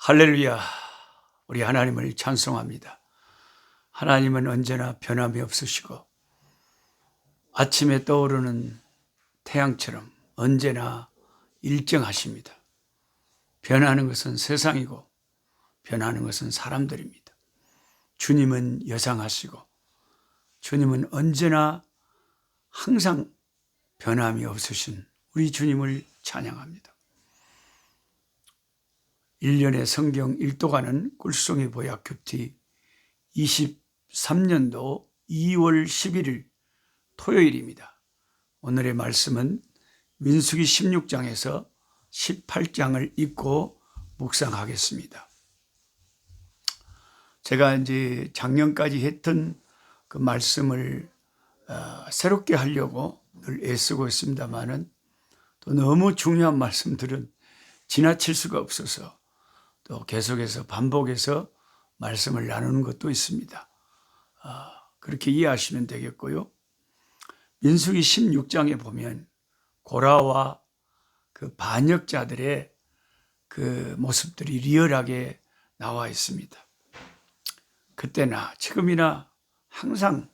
할렐루야. 우리 하나님을 찬송합니다. 하나님은 언제나 변함이 없으시고 아침에 떠오르는 태양처럼 언제나 일정하십니다. 변하는 것은 세상이고 변하는 것은 사람들입니다. 주님은 여상하시고 주님은 언제나 항상 변함이 없으신 우리 주님을 찬양합니다. 1년의 성경 1도가는 꿀송이 보약 큐티 23년도 2월 11일 토요일입니다. 오늘의 말씀은 민수기 16장에서 18장을 읽고 묵상하겠습니다. 제가 이제 작년까지 했던 그 말씀을 새롭게 하려고 늘 애쓰고 있습니다만은 또 너무 중요한 말씀들은 지나칠 수가 없어서 또 계속해서 반복해서 말씀을 나누는 것도 있습니다. 그렇게 이해하시면 되겠고요. 민수기 16장에 보면 고라와 그 반역자들의 그 모습들이 리얼하게 나와 있습니다. 그때나 지금이나 항상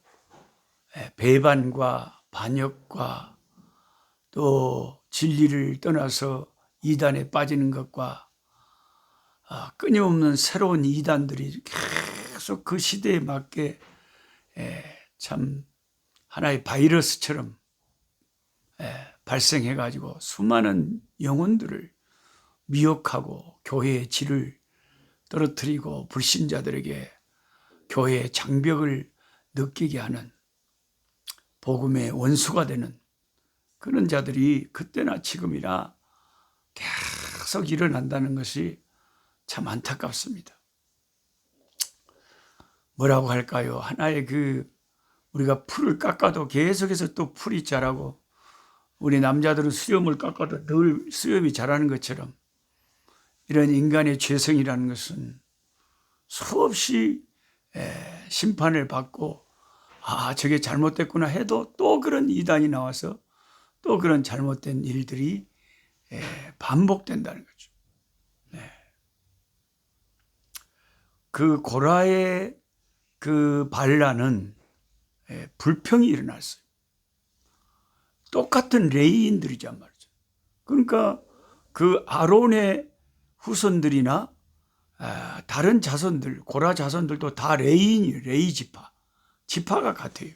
배반과 반역과 또 진리를 떠나서 이단에 빠지는 것과 끊임없는 새로운 이단들이 계속 그 시대에 맞게 참 하나의 바이러스처럼 발생해가지고 수많은 영혼들을 미혹하고 교회의 질을 떨어뜨리고 불신자들에게 교회의 장벽을 느끼게 하는 복음의 원수가 되는 그런 자들이 그때나 지금이나 계속 일어난다는 것이 참 안타깝습니다. 뭐라고 할까요? 하나의 우리가 풀을 깎아도 계속해서 또 풀이 자라고 우리 남자들은 수염을 깎아도 늘 수염이 자라는 것처럼 이런 인간의 죄성이라는 것은 수없이 심판을 받고 저게 잘못됐구나 해도 또 그런 이단이 나와서 또 그런 잘못된 일들이 반복된다는 거죠. 그 고라의 그 반란은 불평이 일어났어요. 똑같은 레위인들이란 말이죠. 그러니까 그 아론의 후손들이나 다른 자손들, 고라 자손들도 다 레위인이에요. 레위 지파. 지파가 같아요.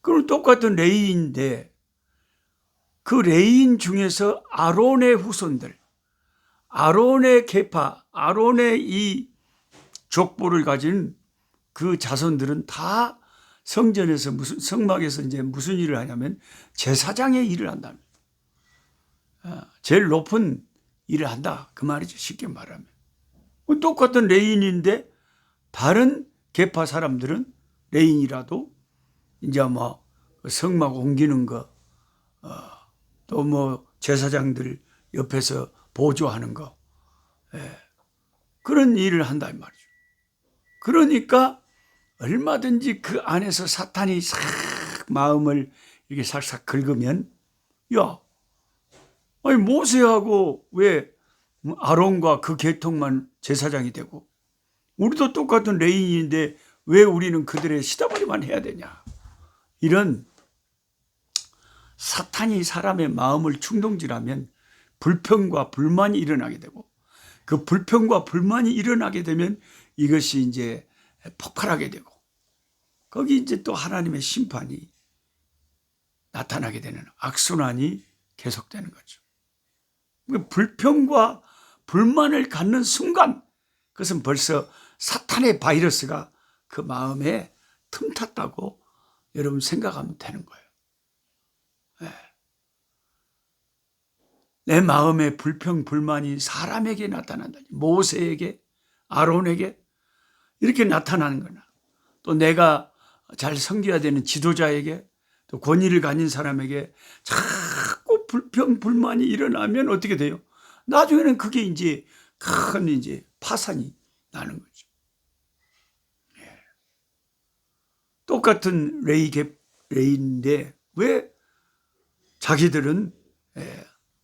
그럼 똑같은 레위인인데 그 레위인 중에서 아론의 후손들, 아론의 계파, 아론의 이 족보를 가진 그 자손들은 다 성전에서 성막에서 이제 무슨 일을 하냐면 제사장의 일을 한답니다. 제일 높은 일을 한다 그 말이죠. 쉽게 말하면 똑같은 레인인데 다른 계파 사람들은 레인이라도 이제 뭐 성막 옮기는 거, 또 뭐 제사장들 옆에서 보조하는 거, 그런 일을 한다 이 말이죠. 그러니까 얼마든지 그 안에서 사탄이 싹 마음을 이렇게 싹싹 긁으면 아니 모세하고 왜 아론과 그 계통만 제사장이 되고 우리도 똑같은 레인인데 왜 우리는 그들의 시다버리만 해야 되냐, 이런 사탄이 사람의 마음을 충동질하면 불평과 불만이 일어나게 되고 그 불평과 불만이 일어나게 되면 이것이 이제 폭발하게 되고 거기 이제 또 하나님의 심판이 나타나게 되는 악순환이 계속되는 거죠. 불평과 불만을 갖는 순간 그것은 벌써 사탄의 바이러스가 그 마음에 틈탔다고 여러분 생각하면 되는 거예요. 내 마음의 불평, 불만이 사람에게 나타난다. 모세에게, 아론에게 이렇게 나타나는 거나 또 내가 잘 섬겨야 되는 지도자에게 또 권위를 가진 사람에게 자꾸 불평, 불만이 일어나면 어떻게 돼요? 나중에는 그게 이제 큰 이제 파산이 나는 거죠. 똑같은 레이인데 왜 자기들은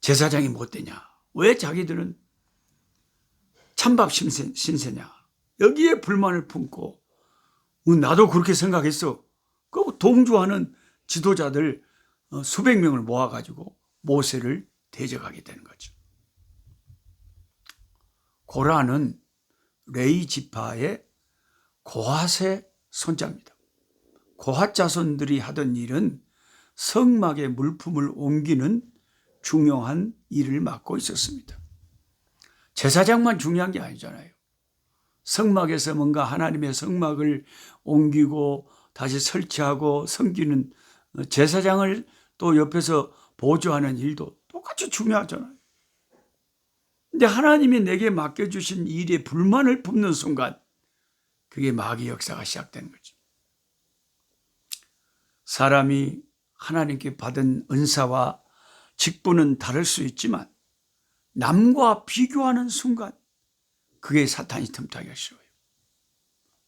제사장이 못 되냐? 왜 자기들은 찬밥 신세냐. 여기에 불만을 품고 나도 그렇게 생각했어. 그 동조하는 지도자들 수백 명을 모아가지고 모세를 대적하게 되는 거죠. 고라는 레위 지파의 고핫의 손자입니다. 고핫 자손들이 하던 일은 성막의 물품을 옮기는 중요한 일을 맡고 있었습니다. 제사장만 중요한 게 아니잖아요. 성막에서 뭔가 하나님의 성막을 옮기고 다시 설치하고 섬기는 제사장을 또 옆에서 보조하는 일도 똑같이 중요하잖아요. 근데 하나님이 내게 맡겨주신 일에 불만을 품는 순간 그게 마귀 역사가 시작되는 거죠. 사람이 하나님께 받은 은사와 직분은 다를 수 있지만 남과 비교하는 순간 그게 사탄이 틈타기가 쉬워요.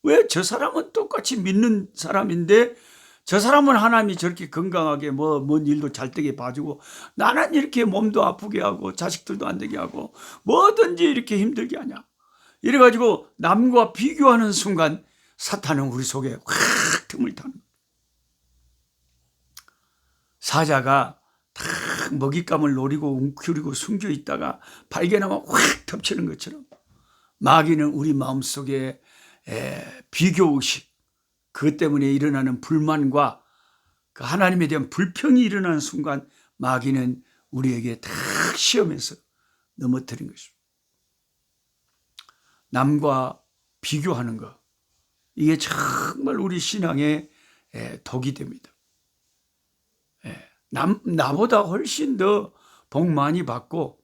왜 저 사람은 똑같이 믿는 사람인데 저 사람은 하나님이 저렇게 건강하게 뭔 일도 잘 되게 봐주고 나는 이렇게 몸도 아프게 하고 자식들도 안 되게 하고 뭐든지 이렇게 힘들게 하냐. 이래가지고 남과 비교하는 순간 사탄은 우리 속에 확 틈을 타는 거예요. 사자가 탁 먹잇감을 노리고 웅크리고 숨겨 있다가 발견하면 확 덮치는 것처럼 마귀는 우리 마음속에 비교의식, 그것 때문에 일어나는 불만과 그 하나님에 대한 불평이 일어나는 순간 마귀는 우리에게 탁 시험해서 넘어뜨린 것입니다. 남과 비교하는 것, 이게 정말 우리 신앙의 독이 됩니다. 나보다 훨씬 더 복 많이 받고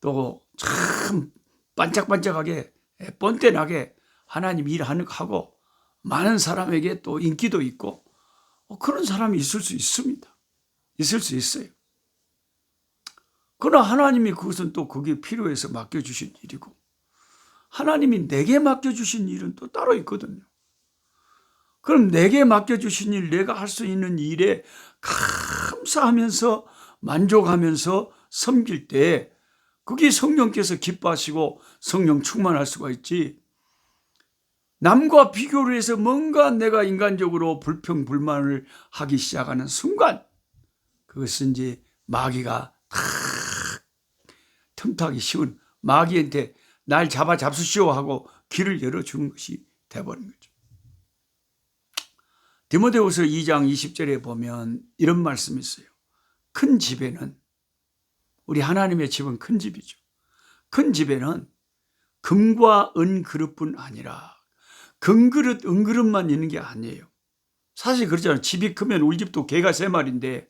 또 참 반짝반짝하게 뻔뻔하게 하나님 일하고 많은 사람에게 또 인기도 있고 그런 사람이 있을 수 있습니다. 있을 수 있어요. 그러나 하나님이 그것은 또 그게 필요해서 맡겨주신 일이고 하나님이 내게 맡겨주신 일은 또 따로 있거든요. 그럼 내게 맡겨주신 일, 내가 할 수 있는 일에 감사하면서 만족하면서 섬길 때 그게 성령께서 기뻐하시고 성령 충만할 수가 있지. 남과 비교를 해서 뭔가 내가 인간적으로 불평, 불만을 하기 시작하는 순간 그것은 이제 마귀가 탁 틈타기 쉬운 마귀한테 날 잡수시오 하고 길을 열어주는 것이 돼버린 거죠. 디모데후서 2장 20절에 보면 이런 말씀이 있어요. 큰 집에는 우리 하나님의 집은 큰 집이죠. 큰 집에는 금과 은 그릇뿐 아니라 금그릇, 은그릇만 있는 게 아니에요. 사실 그렇잖아요. 집이 크면 우리 집도 개가 3마리인데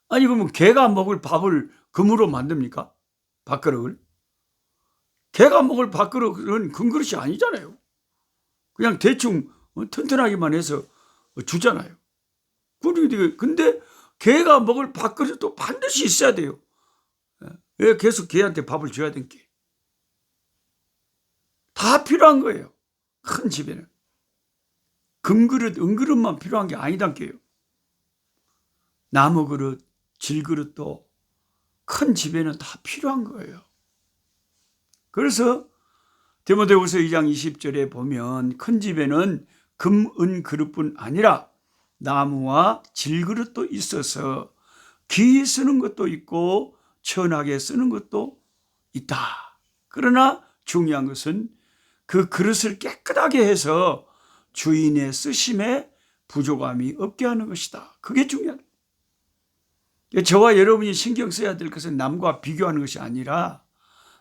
아니 그러면 개가 먹을 밥을 금으로 만듭니까? 밥그릇을? 개가 먹을 밥그릇은 금그릇이 아니잖아요. 그냥 대충 튼튼하기만 해서 주잖아요. 근데 개가 먹을 밥그릇도 반드시 있어야 돼요. 왜 계속 개한테 밥을 줘야 되는 게? 다 필요한 거예요. 큰 집에는. 금그릇, 은그릇만 필요한 게 아니단게요. 나무 그릇, 질그릇도 큰 집에는 다 필요한 거예요. 그래서 디모데후서 2장 20절에 보면 큰 집에는 금, 은 그릇뿐 아니라 나무와 질그릇도 있어서 귀히 쓰는 것도 있고 천하게 쓰는 것도 있다. 그러나 중요한 것은 그 그릇을 깨끗하게 해서 주인의 쓰심에 부족함이 없게 하는 것이다. 그게 중요하다. 저와 여러분이 신경 써야 될 것은 남과 비교하는 것이 아니라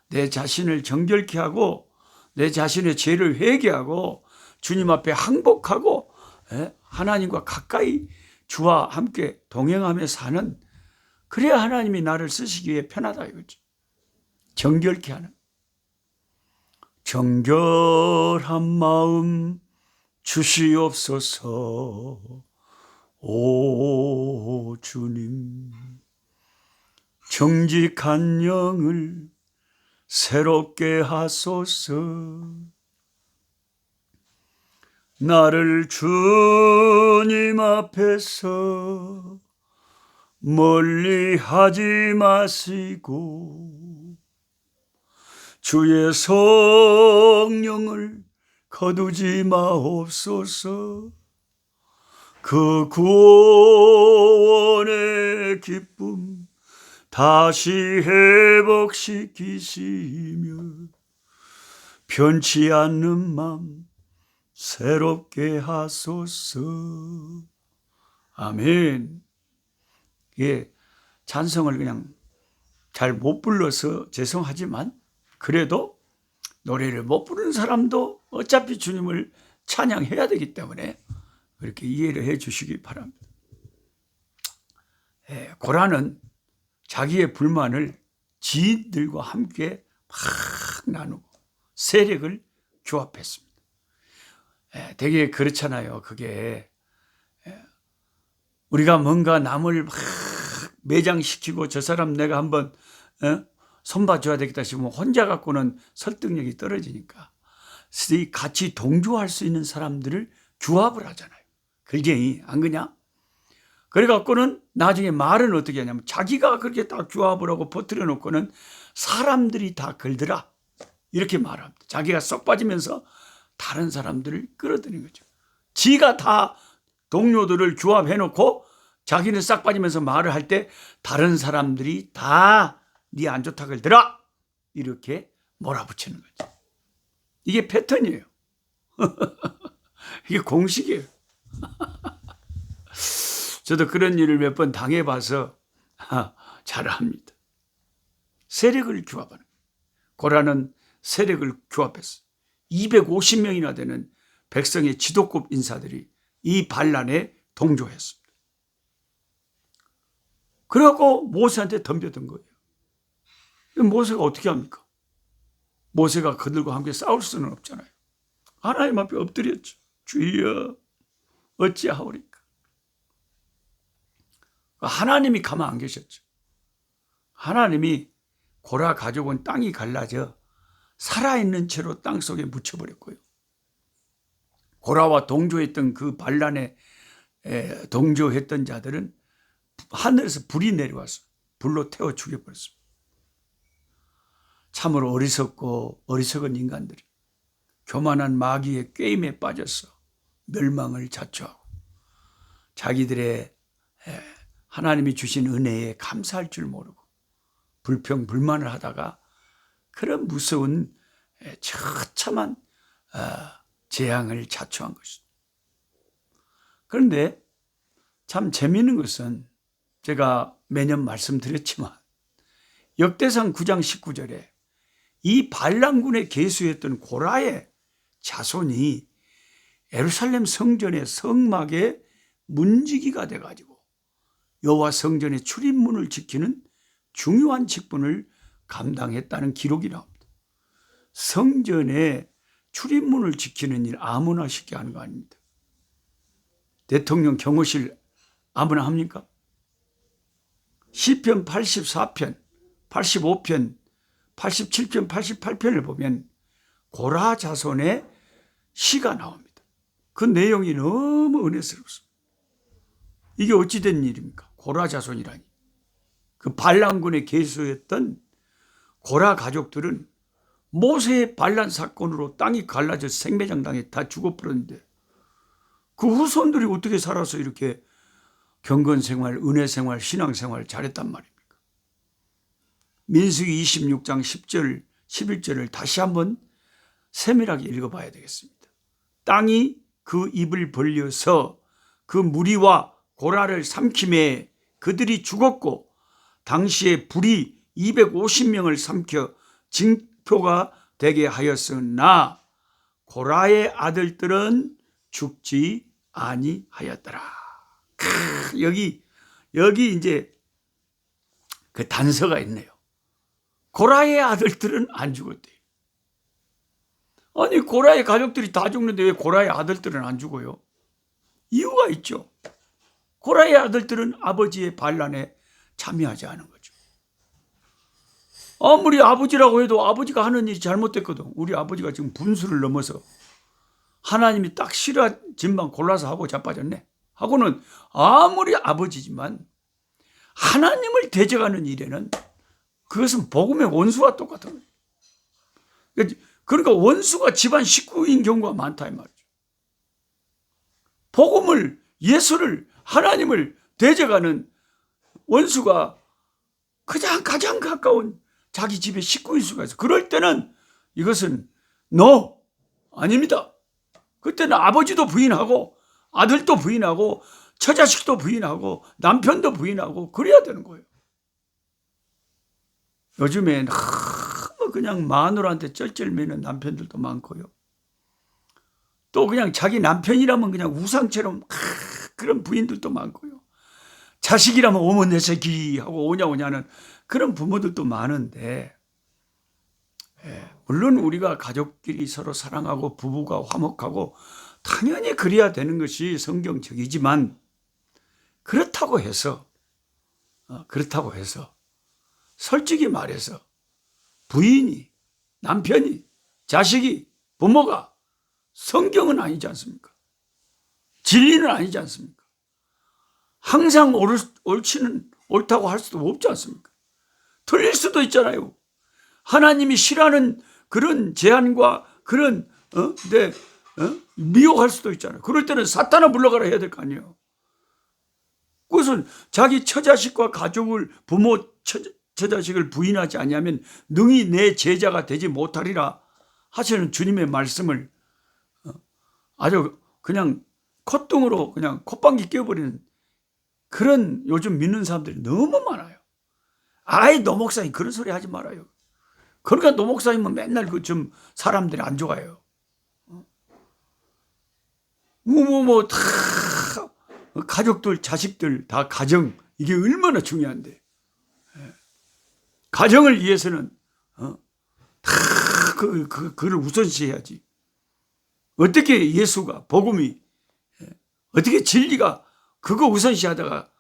내 자신을 정결케 하고 내 자신의 죄를 회개하고 주님 앞에 항복하고 하나님과 가까이 주와 함께 동행하며 사는, 그래야 하나님이 나를 쓰시기에 편하다 이거죠. 정결케 하는. 정결한 마음 주시옵소서. 오 주님, 정직한 영을 새롭게 하소서. 나를 주님 앞에서 멀리 하지 마시고 주의 성령을 거두지 마옵소서. 그 구원의 기쁨 다시 회복시키시며 변치 않는 맘 새롭게 하소서. 아멘. 예, 찬송을 그냥 잘 못 불러서 죄송하지만 그래도 노래를 못 부르는 사람도 어차피 주님을 찬양해야 되기 때문에 그렇게 이해를 해 주시기 바랍니다. 예, 고라는 자기의 불만을 지인들과 함께 막 나누고 세력을 규합했습니다. 예, 되게 그렇잖아요. 그게 우리가 뭔가 남을 막 매장시키고 저 사람 내가 한번 손봐줘야 되겠다 싶으면 혼자 갖고는 설득력이 떨어지니까 같이 동조할 수 있는 사람들을 규합을 하잖아요. 글쟁이 안 그냐? 그래 갖고는 나중에 말은 어떻게 하냐면 자기가 그렇게 딱 규합을 하고 퍼뜨려 놓고는 사람들이 다 걸더라 이렇게 말합니다. 자기가 쏙 빠지면서 다른 사람들을 끌어들이는 거죠. 지가 다 동료들을 규합해 놓고 자기는 싹 빠지면서 말을 할 때 다른 사람들이 다 네 안 좋다 걸더라 이렇게 몰아붙이는 거죠. 이게 패턴이에요. 이게 공식이에요. 저도 그런 일을 몇 번 당해봐서 잘 압니다. 세력을 규합하는 거예요. 고라는 세력을 규합했어요. 250명이나 되는 백성의 지도급 인사들이 이 반란에 동조했습니다. 그래갖고 모세한테 덤벼든 거예요. 모세가 어떻게 합니까? 모세가 그들과 함께 싸울 수는 없잖아요. 하나님 앞에 엎드렸죠. 주여 어찌하오리까. 하나님이 가만 안 계셨죠. 하나님이 고라 가족은 땅이 갈라져 살아있는 채로 땅속에 묻혀버렸고요. 고라와 동조했던 그 반란에 동조했던 자들은 하늘에서 불이 내려와서 불로 태워 죽여버렸습니다. 참으로 어리석고 어리석은 인간들이 교만한 마귀의 꾀임에 빠져서 멸망을 자초하고 자기들의 하나님이 주신 은혜에 감사할 줄 모르고 불평불만을 하다가 그런 무서운 처참한 재앙을 자초한 것입니다. 그런데 참 재미있는 것은 제가 매년 말씀드렸지만 역대상 9장 19절에 이 반란군의 계수였던 고라의 자손이 예루살렘 성전의 성막의 문지기가 돼가지고 여호와 성전의 출입문을 지키는 중요한 직분을 감당했다는 기록이 나옵니다. 성전의 출입문을 지키는 일 아무나 쉽게 하는 거 아닙니다. 대통령 경호실 아무나 합니까? 시편 84편, 85편, 87편, 88편을 보면 고라 자손의 시가 나옵니다. 그 내용이 너무 은혜스럽습니다. 이게 어찌된 일입니까? 고라 자손이라니. 그 반란군의 계수였던 고라 가족들은 모세의 반란 사건으로 땅이 갈라져 생매장당해 다 죽어버렸는데 그 후손들이 어떻게 살아서 이렇게 경건생활, 은혜생활, 신앙생활 잘했단 말입니까? 민수기 26장 10절, 11절을 다시 한번 세밀하게 읽어봐야 되겠습니다. 땅이 그 입을 벌려서 그 무리와 고라를 삼킴에 그들이 죽었고 당시에 불이 250명을 삼켜 징표가 되게 하였으나 고라의 아들들은 죽지 아니하였더라. 여기 이제 그 단서가 있네요. 고라의 아들들은 안 죽었대요. 아니 고라의 가족들이 다 죽는데 왜 고라의 아들들은 안 죽어요? 이유가 있죠. 고라의 아들들은 아버지의 반란에 참여하지 않은 거죠. 아무리 아버지라고 해도 아버지가 하는 일이 잘못됐거든. 우리 아버지가 지금 분수를 넘어서 하나님이 딱 싫어진만 골라서 하고 자빠졌네 하고는 아무리 아버지지만 하나님을 대적하는 일에는 그것은 복음의 원수와 똑같은 거예요. 그러니까 원수가 집안 식구인 경우가 많다 이 말이죠. 복음을, 예수를, 하나님을 대적하는 원수가 그냥 가장 가까운 자기 집의 식구일 수가 있어. 그럴 때는 이것은 no, 아닙니다. 그때는 아버지도 부인하고 아들도 부인하고 처자식도 부인하고 남편도 부인하고 그래야 되는 거예요. 요즘에 너무 그냥 마누라한테 쩔쩔매는 남편들도 많고요. 또 그냥 자기 남편이라면 그냥 우상처럼 그런 부인들도 많고요. 자식이라면 오모 내 새끼 하고 오냐 오냐는 그런 부모들도 많은데, 물론 우리가 가족끼리 서로 사랑하고 부부가 화목하고 당연히 그래야 되는 것이 성경적이지만, 그렇다고 해서 솔직히 말해서 부인이, 남편이, 자식이, 부모가 성경은 아니지 않습니까? 진리는 아니지 않습니까? 항상 옳다고 할 수도 없지 않습니까? 틀릴 수도 있잖아요. 하나님이 싫어하는 그런 제안과 그런 미혹할 수도 있잖아요. 그럴 때는 사탄아 물러가라 해야 될 거 아니에요. 그것은 자기 처자식과 가족을, 부모 처자식을 부인하지 아니하면 능히 내 제자가 되지 못하리라 하시는 주님의 말씀을 아주 그냥 콧등으로 그냥 콧방귀 껴버리는 그런 요즘 믿는 사람들이 너무 많아요. 아이 노 목사님 그런 소리 하지 말아요. 그러니까 노 목사님은 맨날 그 좀 사람들이 안 좋아해요. 다 가족들, 자식들 다 가정, 이게 얼마나 중요한데. 가정을 위해서는 다 그걸 우선시해야지. 어떻게 예수가, 복음이, 어떻게 진리가 그거 우선시하다가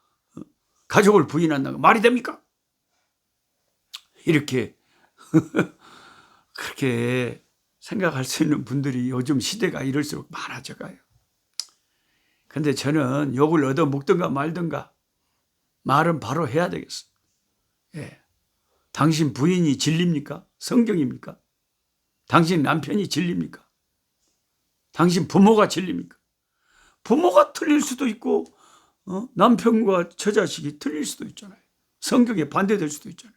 가족을 부인한다고 말이 됩니까? 이렇게 그렇게 생각할 수 있는 분들이 요즘 시대가 이럴수록 많아져가요. 근데 저는 욕을 얻어 먹든가 말든가 말은 바로 해야 되겠어. 당신 부인이 진리입니까? 성경입니까? 당신 남편이 진리입니까? 당신 부모가 진리입니까? 부모가 틀릴 수도 있고 남편과 처자식이 틀릴 수도 있잖아요. 성경에 반대될 수도 있잖아요.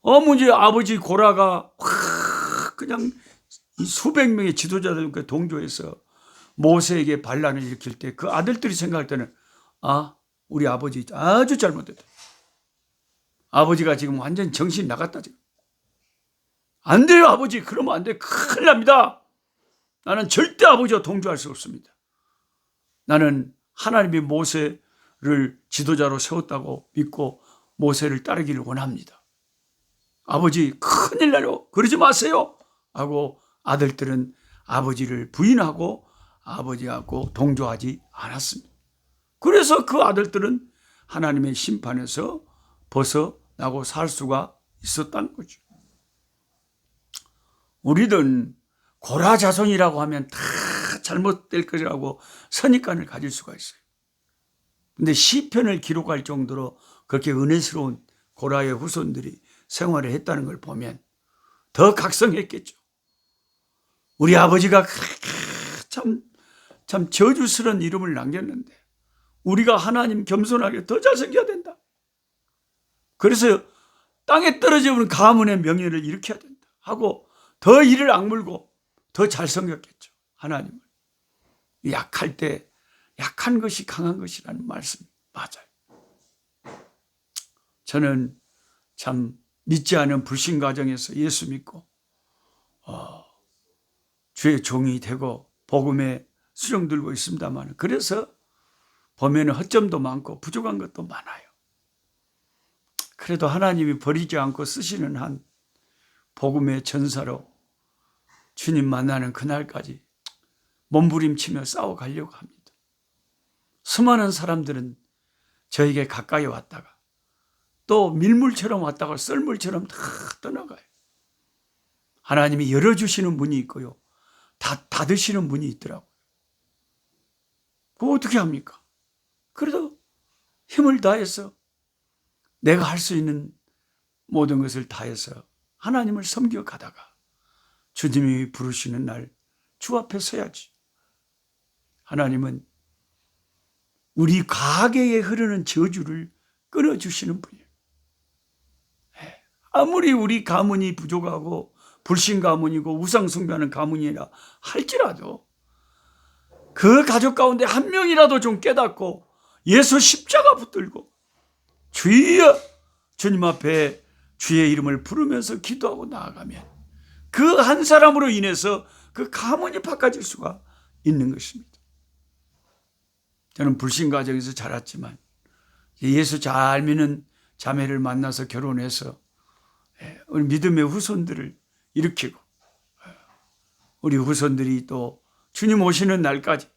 어머니 아버지 고라가 그냥 수백 명의 지도자들과 동조해서 모세에게 반란을 일으킬 때 그 아들들이 생각할 때는 우리 아버지 아주 잘못했다. 아버지가 지금 완전 정신 나갔다 지금. 안 돼요 아버지, 그러면 안 돼. 큰일 납니다. 나는 절대 아버지와 동조할 수 없습니다. 나는 하나님이 모세를 지도자로 세웠다고 믿고 모세를 따르기를 원합니다. 아버지 큰일 나요. 그러지 마세요 하고 아들들은 아버지를 부인하고 아버지하고 동조하지 않았습니다. 그래서 그 아들들은 하나님의 심판에서 벗어나고 살 수가 있었다는 거죠. 우리는 고라 자손이라고 하면 다 잘못될 것이라고 선입관을 가질 수가 있어요. 근데 시편을 기록할 정도로 그렇게 은혜스러운 고라의 후손들이 생활을 했다는 걸 보면 더 각성했겠죠. 우리 아버지가 참 저주스러운 이름을 남겼는데 우리가 하나님 겸손하게 더 잘생겨야 된다. 그래서 땅에 떨어지는 가문의 명예를 일으켜야 된다 하고 더 이를 악물고 더 잘생겼겠죠. 하나님을. 약할 때 약한 것이 강한 것이라는 말씀이 맞아요. 저는 참 믿지 않은 불신 가정에서 예수 믿고 주의 종이 되고 복음에 수령 들고 있습니다만, 그래서 보면 허점도 많고 부족한 것도 많아요. 그래도 하나님이 버리지 않고 쓰시는 한 복음의 전사로 주님 만나는 그날까지 몸부림치며 싸워가려고 합니다. 수많은 사람들은 저에게 가까이 왔다가 또 밀물처럼 왔다가 썰물처럼 다 떠나가요. 하나님이 열어주시는 문이 있고요, 다 닫으시는 문이 있더라고요. 그거 어떻게 합니까? 그래도 힘을 다해서 내가 할 수 있는 모든 것을 다해서 하나님을 섬겨가다가 주님이 부르시는 날 주 앞에 서야지. 하나님은 우리 가계에 흐르는 저주를 끊어주시는 분이에요. 아무리 우리 가문이 부족하고 불신 가문이고 우상 숭배하는 가문이라 할지라도 그 가족 가운데 한 명이라도 좀 깨닫고 예수 십자가 붙들고 주여 주님 앞에 주의 이름을 부르면서 기도하고 나아가면 그 한 사람으로 인해서 그 가문이 바꿔질 수가 있는 것입니다. 저는 불신 가정에서 자랐지만 예수 잘 믿는 자매를 만나서 결혼해서 우리 믿음의 후손들을 일으키고 우리 후손들이 또 주님 오시는 날까지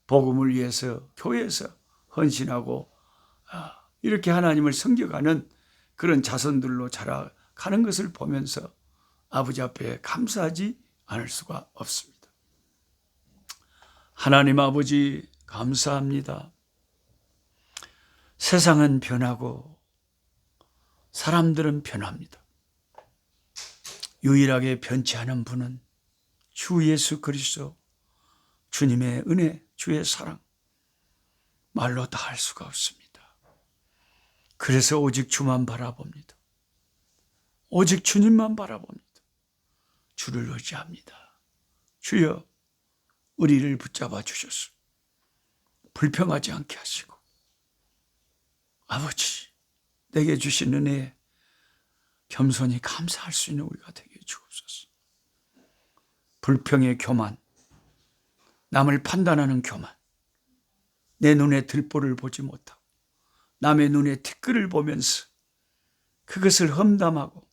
복음을 위해서 교회에서 헌신하고 이렇게 하나님을 섬겨가는 그런 자손들로 자라가는 것을 보면서 아버지 앞에 감사하지 않을 수가 없습니다. 하나님 아버지 감사합니다. 세상은 변하고 사람들은 변합니다. 유일하게 변치 않은 분은 주 예수 그리스도, 주님의 은혜, 주의 사랑, 말로 다 할 수가 없습니다. 그래서 오직 주만 바라봅니다. 오직 주님만 바라봅니다. 주를 의지합니다. 주여 우리를 붙잡아 주셔서 불평하지 않게 하시고 아버지 내게 주신 은혜에 겸손히 감사할 수 있는 우리가 되게 주옵소서. 불평의 교만, 남을 판단하는 교만, 내 눈에 들보를 보지 못하고 남의 눈에 티끌을 보면서 그것을 험담하고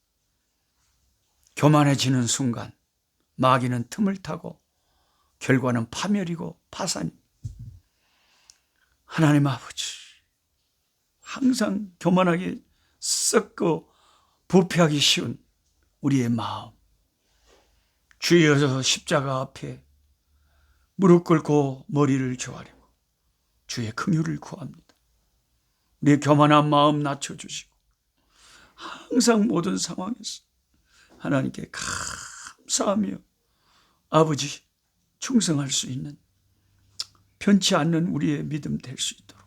교만해지는 순간 마귀는 틈을 타고 결과는 파멸이고 파산이. 하나님 아버지 항상 교만하게 썩고 부패하기 쉬운 우리의 마음, 주여 십자가 앞에 무릎 꿇고 머리를 조아리고 주의 긍휼을 구합니다. 우리의 교만한 마음 낮춰주시고 항상 모든 상황에서 하나님께 감사하며 아버지 충성할 수 있는 변치 않는 우리의 믿음 될 수 있도록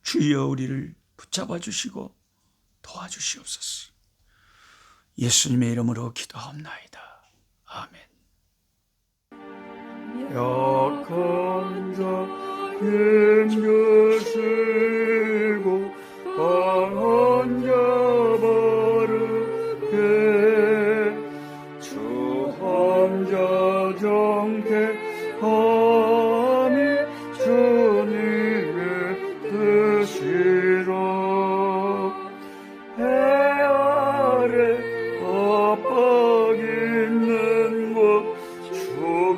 주여 우리를 붙잡아 주시고 도와주시옵소서. 예수님의 이름으로 기도하옵나이다. 아멘. 약한 자 힘주시고 강한 자 바르게 주 혼자 정택함이 주님의 뜻이라. 해 아래 압박 있는 곳 주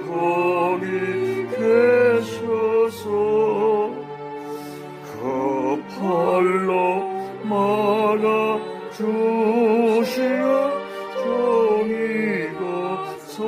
거기 계셔서 그 팔로 막아 주시어 정의가 서